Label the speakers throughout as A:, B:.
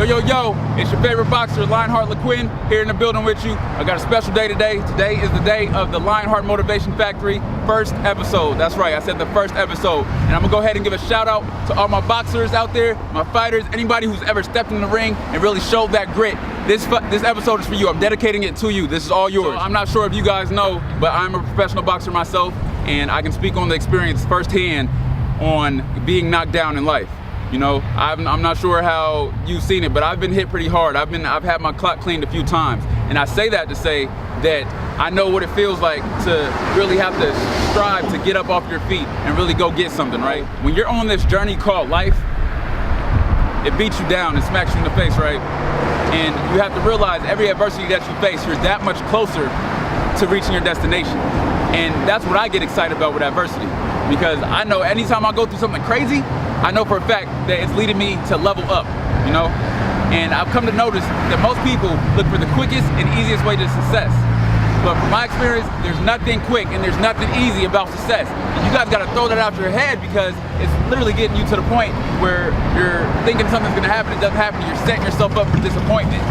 A: Yo, it's your favorite boxer, Lionheart Laquinn, here in the building with you. I got a special day today. Today is the day of the Lionheart Motivation Factory first episode. That's right, I said the first episode. And I'm gonna go ahead and give a shout out to all my boxers out there, my fighters, anybody who's ever stepped in the ring and really showed that grit. This episode is for you. I'm dedicating it to you. This is all yours. So I'm not sure if you guys know, but I'm a professional boxer myself, and I can speak on the experience firsthand on being knocked down in life. You know, I'm not sure how you've seen it, but I've been hit pretty hard. I've had my clock cleaned a few times. And I say that to say that I know what it feels like to really have to strive to get up off your feet and really go get something, right? When you're on this journey called life, it beats you down and smacks you in the face, right? And you have to realize every adversity that you face, you're that much closer to reaching your destination. And that's what I get excited about with adversity. Because I know anytime I go through something crazy, I know for a fact that it's leading me to level up, you know? And I've come to notice that most people look for the quickest and easiest way to success. But from my experience, there's nothing quick and there's nothing easy about success. And you guys gotta throw that out your head, because it's literally getting you to the point where you're thinking something's gonna happen, it doesn't happen, you're setting yourself up for disappointment.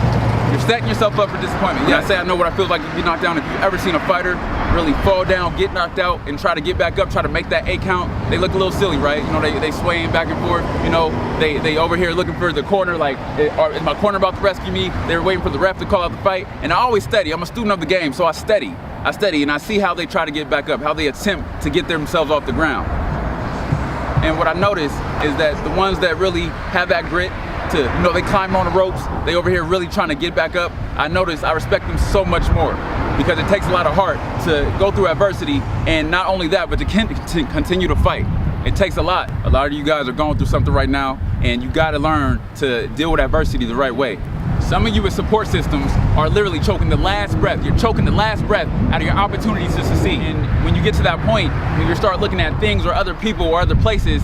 A: You're setting yourself up for disappointment. Yeah, I say I know what it feels like to get knocked down. If you've ever seen a fighter really fall down, get knocked out, and try to get back up, try to make that 8 count, they look a little silly, right? You know, they swaying back and forth. You know, they over here looking for the corner, like, is my corner about to rescue me? They're waiting for the ref to call out the fight. And I always study. I'm a student of the game, so I study, and I see how they try to get back up, how they attempt to get themselves off the ground. And what I notice is that the ones that really have that grit, they climb on the ropes, they over here really trying to get back up, I respect them so much more, because it takes a lot of heart to go through adversity, and not only that, but to continue to fight. It takes a lot. A lot of you guys are going through something right now, and you gotta learn to deal with adversity the right way. Some of you with support systems are literally choking the last breath. You're choking the last breath out of your opportunities to succeed. And when you get to that point, when you start looking at things or other people or other places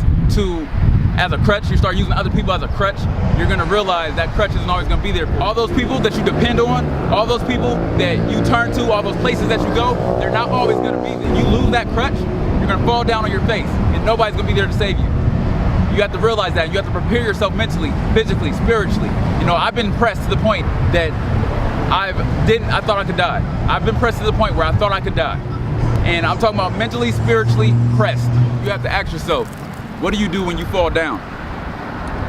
A: as a crutch, you start using other people as a crutch, you're gonna realize that crutch isn't always gonna be there. All those people that you depend on, all those people that you turn to, all those places that you go, they're not always gonna be there. You lose that crutch, you're gonna fall down on your face, and nobody's gonna be there to save you. You have to realize that. You have to prepare yourself mentally, physically, spiritually. You know, I've been pressed to the point that I thought I could die. I've been pressed to the point where I thought I could die. And I'm talking about mentally, spiritually pressed. You have to ask yourself, what do you do when you fall down?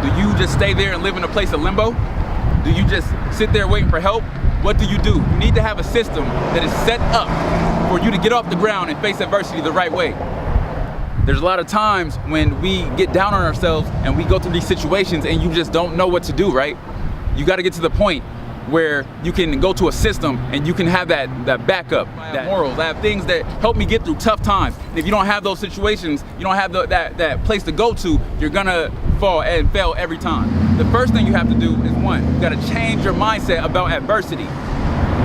A: Do you just stay there and live in a place of limbo? Do you just sit there waiting for help? What do? You need to have a system that is set up for you to get off the ground and face adversity the right way. There's a lot of times when we get down on ourselves and we go through these situations and you just don't know what to do, right? You gotta get to the point where you can go to a system and you can have that backup, that morals, that things that help me get through tough times. And if you don't have those situations, you don't have that place to go to, you're gonna fall and fail every time. The first thing you have to do is, one, you gotta change your mindset about adversity.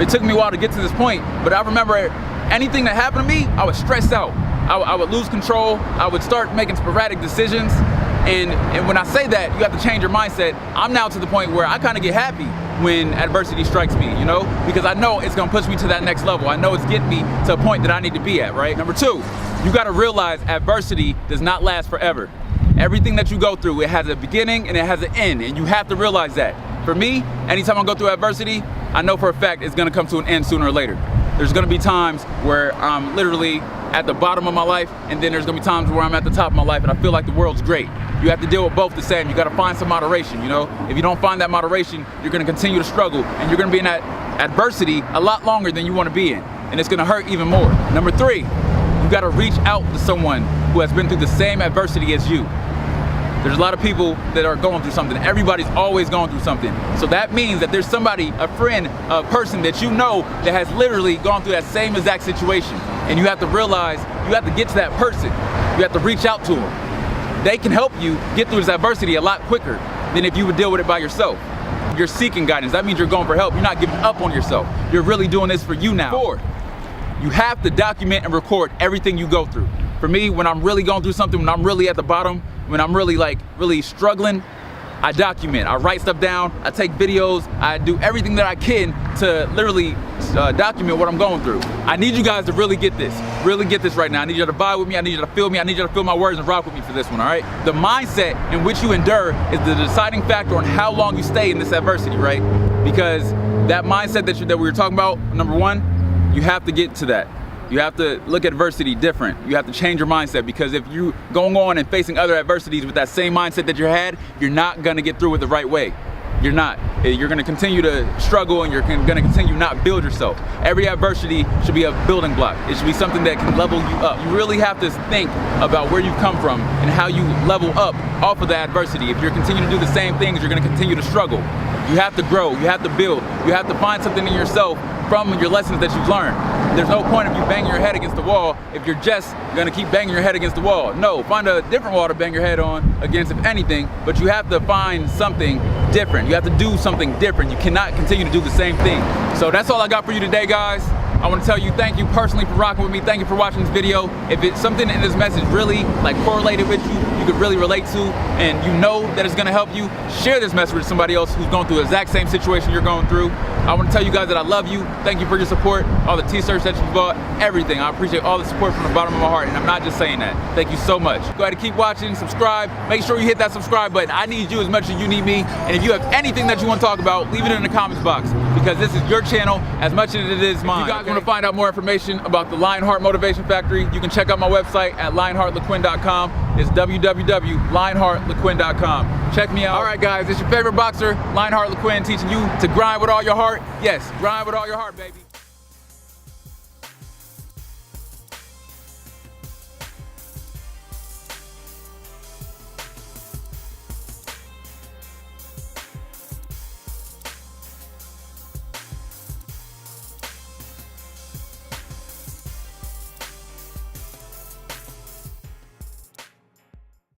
A: It took me a while to get to this point, but I remember anything that happened to me, I was stressed out. I would lose control, I would start making sporadic decisions. And when I say that, you have to change your mindset. I'm now to the point where I kind of get happy when adversity strikes me, you know? Because I know it's gonna push me to that next level. I know it's getting me to a point that I need to be at, right? Number 2, you gotta realize adversity does not last forever. Everything that you go through, it has a beginning and it has an end, and you have to realize that. For me, anytime I go through adversity, I know for a fact it's gonna come to an end sooner or later. There's gonna be times where I'm literally at the bottom of my life, and then there's gonna be times where I'm at the top of my life and I feel like the world's great. You have to deal with both the same. You gotta find some moderation, you know? If you don't find that moderation, you're gonna continue to struggle, and you're gonna be in that adversity a lot longer than you wanna be in, and it's gonna hurt even more. Number 3, you gotta reach out to someone who has been through the same adversity as you. There's a lot of people that are going through something. Everybody's always going through something. So that means that there's somebody, a friend, a person that you know that has literally gone through that same exact situation. And you have to realize, you have to get to that person. You have to reach out to them. They can help you get through this adversity a lot quicker than if you would deal with it by yourself. You're seeking guidance. That means you're going for help. You're not giving up on yourself. You're really doing this for you now. 4, you have to document and record everything you go through. For me, when I'm really going through something, when I'm really at the bottom, when I'm really struggling, I document, I write stuff down, I take videos, I do everything that I can to literally document what I'm going through. I need you guys to really get this right now. I need you to vibe with me, I need you to feel me, I need you to feel my words and rock with me for this one, all right? The mindset in which you endure is the deciding factor on how long you stay in this adversity, right? Because that mindset that we were talking about, number one, you have to get to that. You have to look at adversity different. You have to change your mindset, because if you going on and facing other adversities with that same mindset that you had, you're not gonna get through it the right way. You're not. You're gonna continue to struggle, and you're gonna continue not build yourself. Every adversity should be a building block. It should be something that can level you up. You really have to think about where you've come from and how you level up off of the adversity. If you're continuing to do the same things, you're gonna continue to struggle. You have to grow, you have to build, you have to find something in yourself from your lessons that you've learned. There's no point of you banging your head against the wall if you're just gonna keep banging your head against the wall. No, find a different wall to bang your head on against, if anything, but you have to find something different. You have to do something different. You cannot continue to do the same thing. So that's all I got for you today, guys. I want to tell you thank you personally for rocking with me. Thank you for watching this video. If it's something in this message really correlated with you could really relate to, and you know that it's gonna help you, share this message with somebody else who's going through the exact same situation you're going through. I want to tell you guys that I love you. Thank you for your support, all the t-shirts that you bought, everything. I appreciate all the support from the bottom of my heart, and I'm not just saying that. Thank you so much. Go ahead and keep watching, subscribe. Make sure you hit that subscribe button. I need you as much as you need me. And if you have anything that you want to talk about, leave it in the comments box, because this is your channel as much as it is mine. If you guys want to find out more information about the Lionheart Motivation Factory, you can check out my website at lionheartlaquinn.com. It's www.lionheartlaquinn.com. Check me out. All right, guys, it's your favorite boxer, Lionheart Laquinn, teaching you to grind with all your heart. Yes, grind with all your heart, baby.